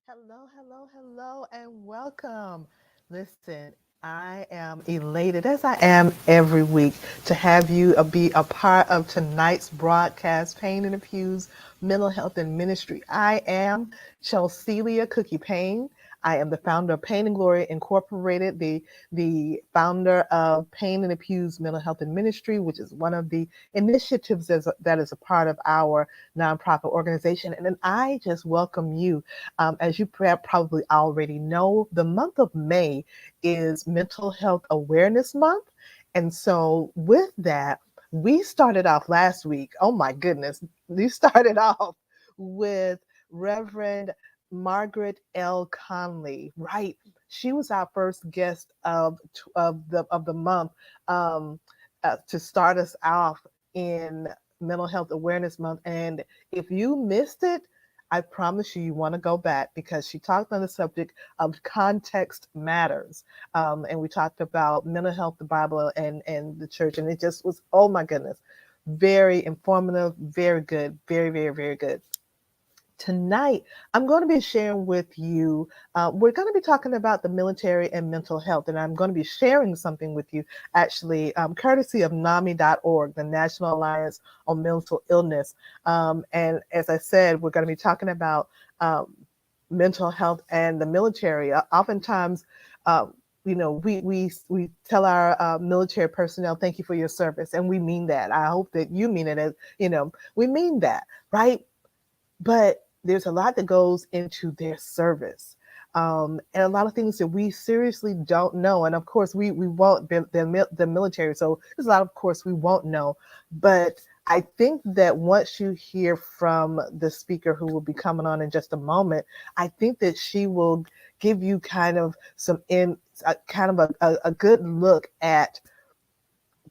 Hello, hello, hello, and welcome. Listen, I am elated, as I am every week, to have you be a part of tonight's broadcast, Pain in the Pews, Mental Health and Ministry. I am Chelselia Cookie Payne. I am the founder of Pain and Glory Incorporated, the founder of Pain in the Pews Mental Health and Ministry, which is one of the initiatives that is a part of our nonprofit organization. And then I just welcome you. As you probably already know, the month of May is Mental Health Awareness Month. And so, with that, we started off last week. Oh my goodness, we started off with Reverend Margaret L. Conley, right? She was our first guest of the month, um, to start us off in Mental Health Awareness Month. And if you missed it, I promise you, you want to go back because she talked on the subject of context matters. And we talked about mental health, the Bible, and the church. And it just was, oh my goodness, very informative, very good, very, very, very good. Tonight, I'm going to be sharing with you, we're going to be talking about the military and mental health, and I'm going to be sharing something with you, actually, courtesy of NAMI.org, the National Alliance on Mental Illness. And as I said, we're going to be talking about mental health and the military. Oftentimes, uh, we tell our military personnel, thank you for your service, and we mean that. I hope that you mean it as, we mean that, right? But there's a lot that goes into their service. And a lot of things that we seriously don't know. And of course, we won't, the military. So there's a lot, of course, we won't know. But I think that once you hear from the speaker who will be coming on in just a moment, I think that she will give you kind of kind of a good look at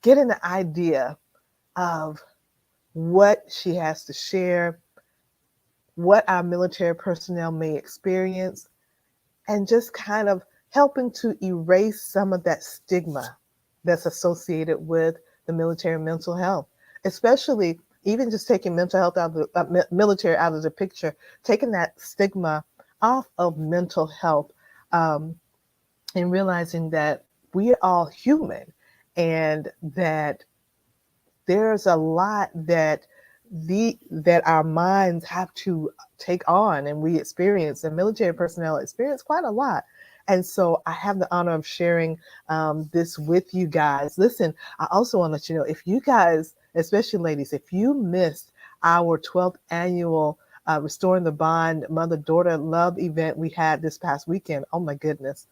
getting an idea of what she has to share, what our military personnel may experience, and just kind of helping to erase some of that stigma that's associated with the military mental health, especially even just taking mental health out of the military out of the picture, taking that stigma off of mental health, um, and realizing that we're all human and that there's a lot that our minds have to take on and we experience, and military personnel experience quite a lot. And so I have the honor of sharing this with you guys. Listen, I also want to let you know, if you guys, especially ladies, if you missed our 12th annual Restoring the Bond Mother Daughter Love event we had this past weekend, oh my goodness.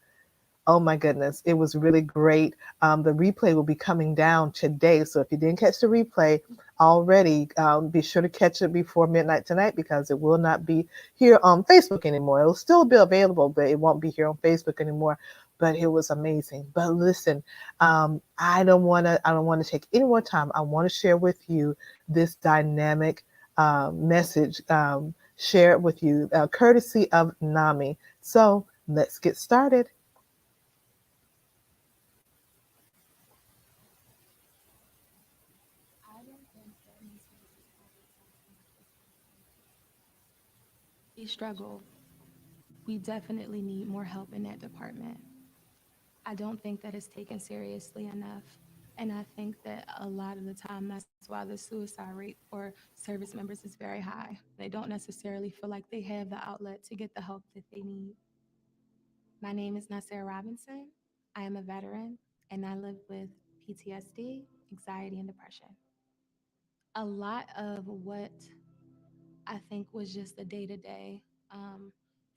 Oh my goodness, it was really great. The replay will be coming down today. So if you didn't catch the replay already, be sure to catch it before midnight tonight because it will not be here on Facebook anymore. It'll still be available, but it won't be here on Facebook anymore. But it was amazing. But listen, I don't want to take any more time. I want to share with you this dynamic message. Share it with you, courtesy of NAMI. So let's get started. I don't think that mental health is always something that is taken seriously. We struggle. We definitely need more help in that department. I don't think that it's taken seriously enough. And I think that a lot of the time that's why the suicide rate for service members is very high. They don't necessarily feel like they have the outlet to get the help that they need. My name is Nasser Robinson. I am a veteran and I live with PTSD, anxiety, and depression. A lot of what I think was just a day to day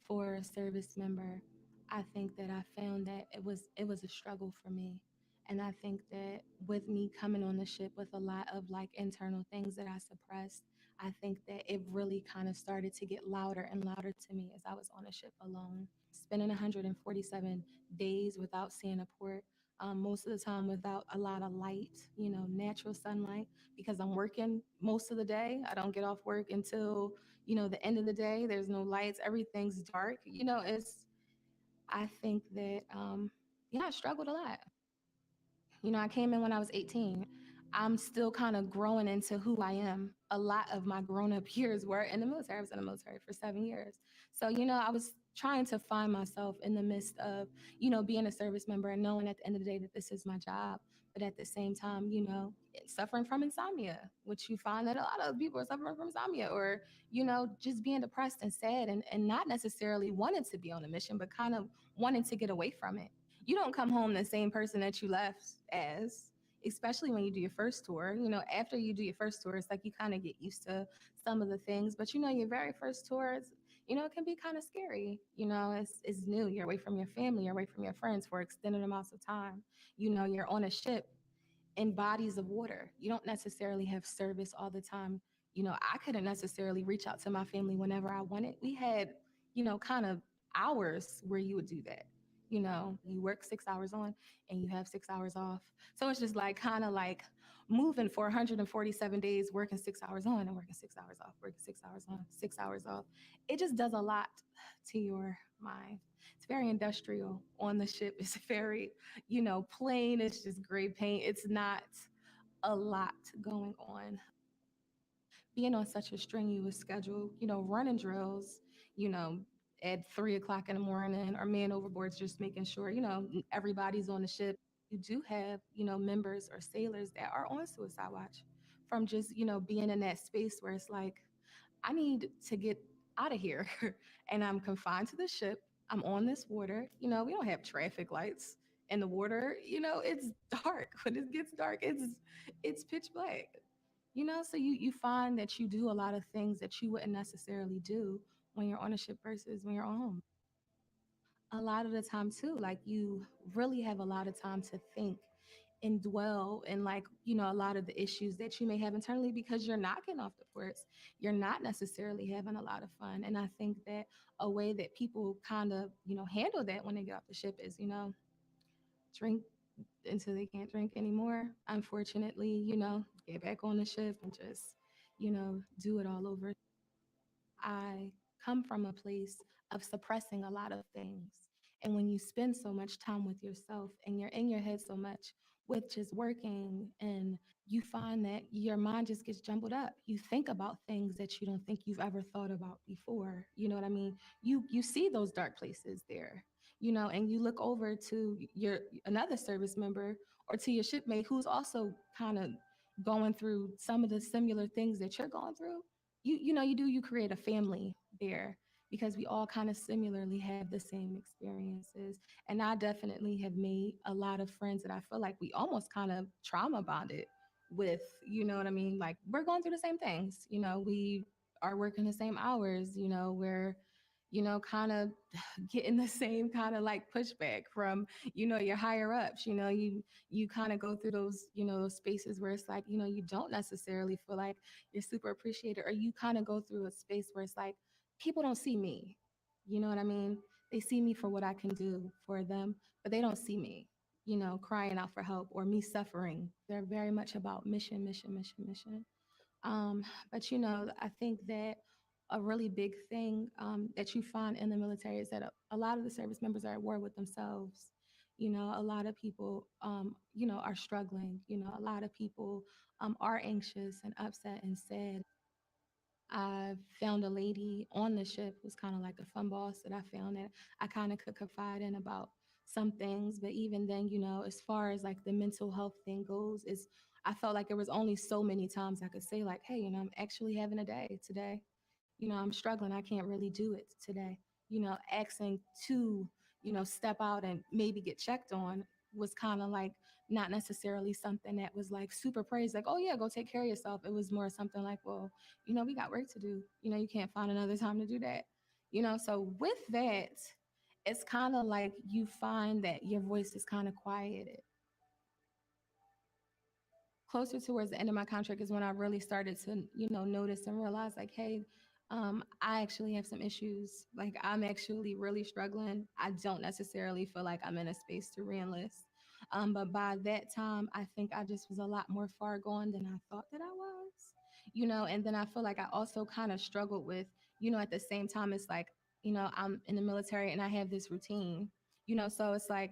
for a service member. I think that I found that it was a struggle for me. And I think that with me coming on the ship with a lot of like internal things that I suppressed, I think that it really kind of started to get louder and louder to me as I was on the ship alone, spending 147 days without seeing a port, most of the time without a lot of light, natural sunlight, because I'm working most of the day. I don't get off work until, the end of the day. There's no lights, everything's dark. I think that, yeah, I struggled a lot. I came in when I was 18. I'm still kind of growing into who I am. A lot of my grown up years were in the military. I was in the military for 7 years. So, I was trying to find myself in the midst of, being a service member and knowing at the end of the day that this is my job, but at the same time, suffering from insomnia, which you find that a lot of people are suffering from insomnia, or, just being depressed and sad, and not necessarily wanting to be on a mission, but kind of wanting to get away from it. You don't come home the same person that you left as, especially when you do your first tour. After you do your first tour, it's like you kind of get used to some of the things, but your very first tour is, it can be kind of scary. It's new. You're away from your family, you're away from your friends for extended amounts of time. You're on a ship in bodies of water. You don't necessarily have service all the time. I couldn't necessarily reach out to my family whenever I wanted. We had, kind of hours where you would do that. You work 6 hours on and you have 6 hours off. So it's just like kind of like moving for 147 days, working 6 hours on and working 6 hours off, working 6 hours on, 6 hours off. It just does a lot to your mind. It's very industrial on the ship. It's very, plain. It's just gray paint. It's not a lot going on. Being on such a strenuous schedule, running drills, you know, at 3 o'clock in the morning, or man overboard's just making sure, everybody's on the ship. You do have, members or sailors that are on suicide watch from just, being in that space where it's like, I need to get out of here. And I'm confined to the ship. I'm on this water. We don't have traffic lights in the water. It's dark. When it gets dark, it's pitch black. So you find that you do a lot of things that you wouldn't necessarily do when you're on a ship versus when you're on home. A lot of the time too, like you really have a lot of time to think and dwell in, like, a lot of the issues that you may have internally, because you're not getting off the ports. You're not necessarily having a lot of fun. And I think that a way that people kind of, handle that when they get off the ship is, drink until they can't drink anymore. Unfortunately, get back on the ship and just, do it all over. I come from a place of suppressing a lot of things. And when you spend so much time with yourself and you're in your head so much with just working, and you find that your mind just gets jumbled up. You think about things that you don't think you've ever thought about before. You know what I mean? You see those dark places there, and you look over to your another service member or to your shipmate who's also kind of going through some of the similar things that you're going through. You create a family there, because we all kind of similarly have the same experiences. And I definitely have made a lot of friends that I feel like we almost kind of trauma bonded with. You know what I mean? Like, we're going through the same things. We are working the same hours. We're kind of getting the same kind of like pushback from, your higher ups. You kind of go through those, those spaces where it's like, you don't necessarily feel like you're super appreciated, or you kind of go through a space where it's like, people don't see me. You know what I mean? They see me for what I can do for them, but they don't see me, crying out for help or me suffering. They're very much about mission, mission, mission, mission. Um, but I think that a really big thing that you find in the military is that a lot of the service members are at war with themselves. A lot of people, are struggling. A lot of people are anxious and upset and sad. I found a lady on the ship who's kind of like a fun boss that I found that I kind of could confide in about some things. But even then, as far as like the mental health thing goes, is I felt like there was only so many times I could say like, hey, I'm actually having a day today. I'm struggling. I can't really do it today. Asking to, step out and maybe get checked on was kind of like not necessarily something that was like super praised, like, oh yeah, go take care of yourself. It was more something like, well, we got work to do. You can't find another time to do that. So with that, it's kind of like you find that your voice is kind of quieted. Closer towards the end of my contract is when I really started to, notice and realize like, hey, I actually have some issues. Like, I'm actually really struggling. I don't necessarily feel like I'm in a space to reenlist. But by that time, I think I just was a lot more far gone than I thought that I was. And then I feel like I also kind of struggled with, at the same time, it's like, I'm in the military and I have this routine, so it's like,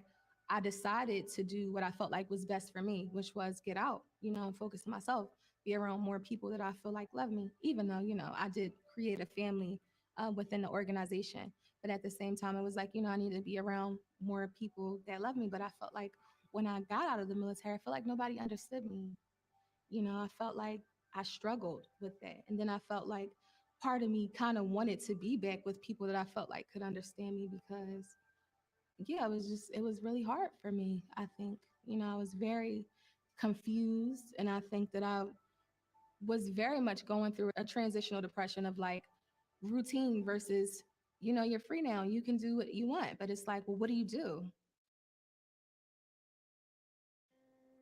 I decided to do what I felt like was best for me, which was get out, and focus on myself, be around more people that I feel like love me, even though, I did create a family within the organization. But at the same time, it was like, I need to be around more people that love me. But I felt like when I got out of the military, I felt like nobody understood me. I felt like I struggled with that. And then I felt like part of me kind of wanted to be back with people that I felt like could understand me because, yeah, it was really hard for me. I think, I was very confused. And I think that I was very much going through a transitional depression of like routine versus, you're free now. You can do what you want. But it's like, well, what do you do?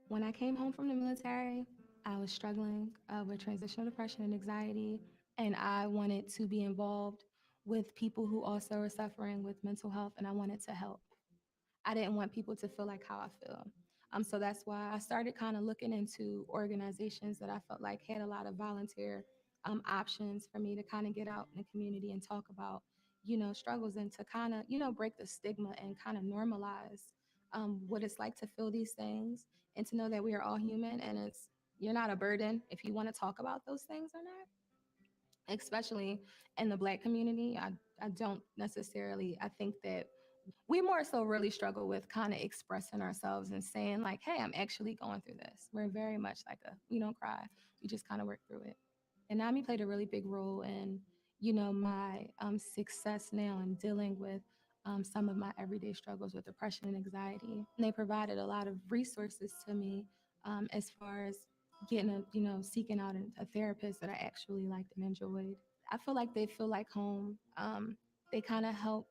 When I came home from the military, I was struggling with transitional depression and anxiety, and I wanted to be involved with people who also are suffering with mental health, and I wanted to help. I didn't want people to feel like how I feel. So that's why I started kind of looking into organizations that I felt like had a lot of volunteer options for me to kind of get out in the community and talk about, struggles and to kind of, break the stigma and kind of normalize what it's like to feel these things and to know that we are all human and you're not a burden if you want to talk about those things or not, especially in the Black community. I don't necessarily, I think that we more so really struggle with kind of expressing ourselves and saying like, hey, I'm actually going through this. We're very much like we don't cry, we just kind of work through it. And Nami played a really big role in, my success now in dealing with some of my everyday struggles with depression and anxiety. And they provided a lot of resources to me as far as getting seeking out a therapist that I actually liked and enjoyed. I feel like they feel like home. They kind of help,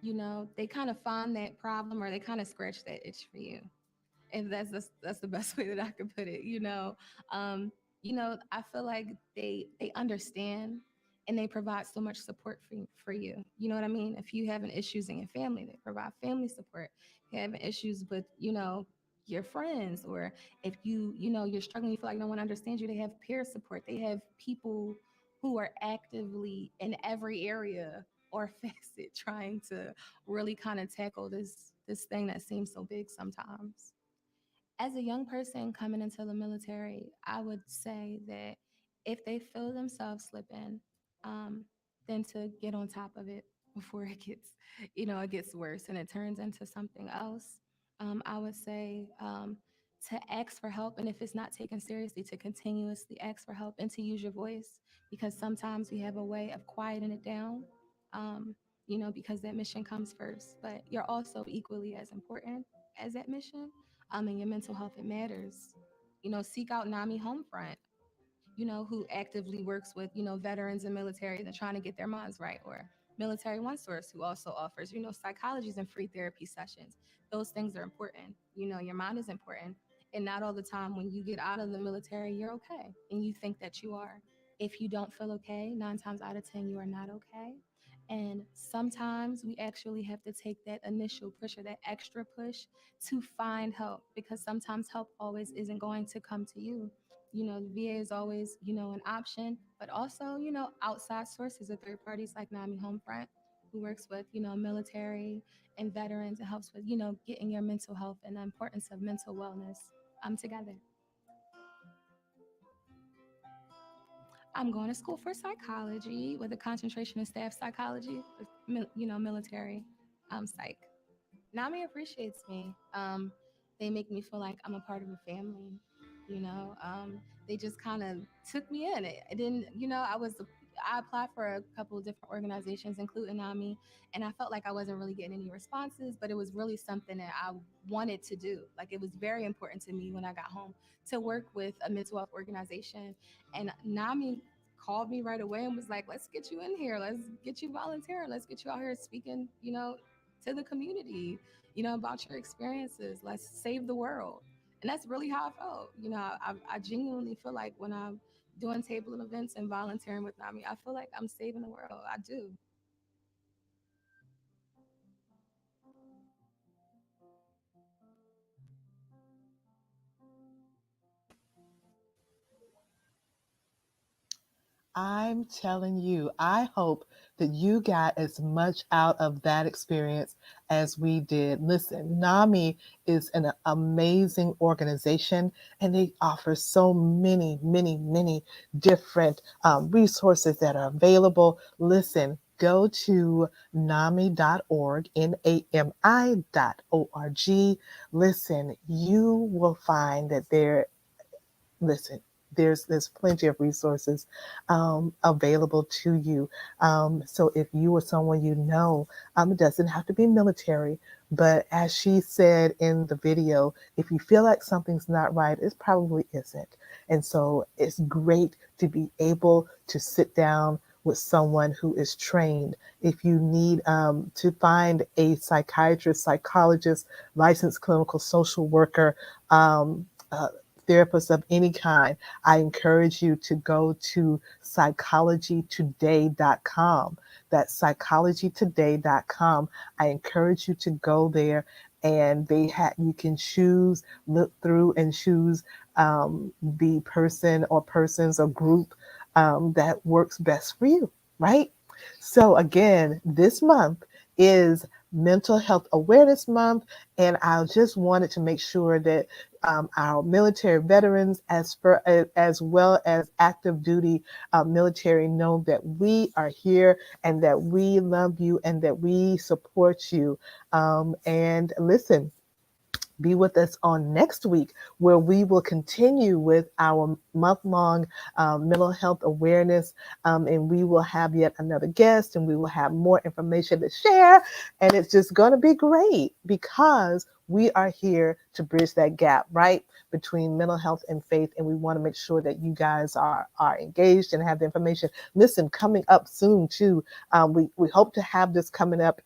they kind of find that problem or they kind of scratch that itch for you. And that's the best way that I could put it. Um, I feel like they understand and they provide so much support for you. You know what I mean? If you having issues in your family, they provide family support. If you're having issues with, your friends, or if you're struggling, you feel like no one understands you, they have peer support. They have people who are actively in every area or facet trying to really kind of tackle this thing that seems so big sometimes. As a young person coming into the military, I would say that if they feel themselves slipping, um, then to get on top of it before it gets worse and it turns into something else. I would say to ask for help, and if it's not taken seriously, to continuously ask for help and to use your voice, because sometimes we have a way of quieting it down. Um, because that mission comes first, but you're also equally as important as that mission, and your mental health, it matters. Seek out NAMI Homefront, who actively works with, veterans and military and trying to get their minds right, or Military One Source, who also offers, psychologies and free therapy sessions. Those things are important. Your mind is important. And not all the time when you get out of the military, you're okay. And you think that you are. If you don't feel okay, 9 times out of 10, you are not okay. And sometimes we actually have to take that initial push or that extra push to find help, because sometimes help always isn't going to come to you. The VA is always, an option, but also, outside sources or third parties like NAMI Homefront, who works with, military and veterans and helps with, getting your mental health and the importance of mental wellness together. I'm going to school for psychology with a concentration in staff psychology, with, military psych. NAMI appreciates me. They make me feel like I'm a part of a family. They just kind of took me in. It didn't, I applied for a couple of different organizations, including NAMI, and I felt like I wasn't really getting any responses, but it was really something that I wanted to do. Like, it was very important to me when I got home to work with a mental health organization. And NAMI called me right away and was like, let's get you in here. Let's get you volunteering. Let's get you out here speaking, to the community, about your experiences. Let's save the world. And that's really how I felt. I genuinely feel like when I'm doing table events and volunteering with NAMI, I feel like I'm saving the world. I do. I'm telling you, I hope that you got as much out of that experience as we did. Listen, NAMI is an amazing organization and they offer so many, many, many different resources that are available. Listen, go to NAMI.org, NAMI.org. Listen, you will find that listen, there's plenty of resources available to you. So if you or someone you know, it doesn't have to be military, but as she said in the video, if you feel like something's not right, it probably isn't. And so it's great to be able to sit down with someone who is trained. If you need to find a psychiatrist, psychologist, licensed clinical social worker, therapist of any kind, I encourage you to go to psychologytoday.com. That's psychologytoday.com. I encourage you to go there, and you can choose, look through and choose the person or persons or group that works best for you, right? So again, this month is Mental Health Awareness Month, and I just wanted to make sure that our military veterans, as well as active duty military, know that we are here and that we love you and that we support you. And listen, be with us on next week, where we will continue with our month long mental health awareness. And we will have yet another guest, and we will have more information to share. And it's just going to be great because we are here to bridge that gap, right? Between mental health and faith. And we want to make sure that you guys are engaged and have the information. Listen, coming up soon, too. We hope to have this coming up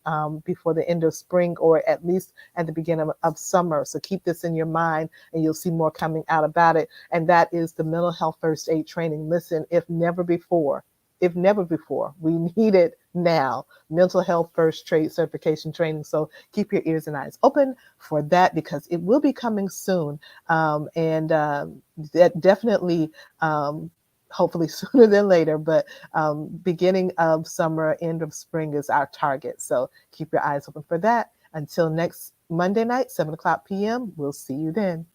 before the end of spring, or at least at the beginning of summer. So keep this in your mind, and you'll see more coming out about it. And that is the mental health first aid training. Listen, if never before, we need it now. Mental health first aid certification training. So keep your ears and eyes open for that, because it will be coming soon. And that definitely, hopefully sooner than later, but beginning of summer, end of spring is our target. So keep your eyes open for that. Until next Monday night, 7 o'clock p.m., we'll see you then.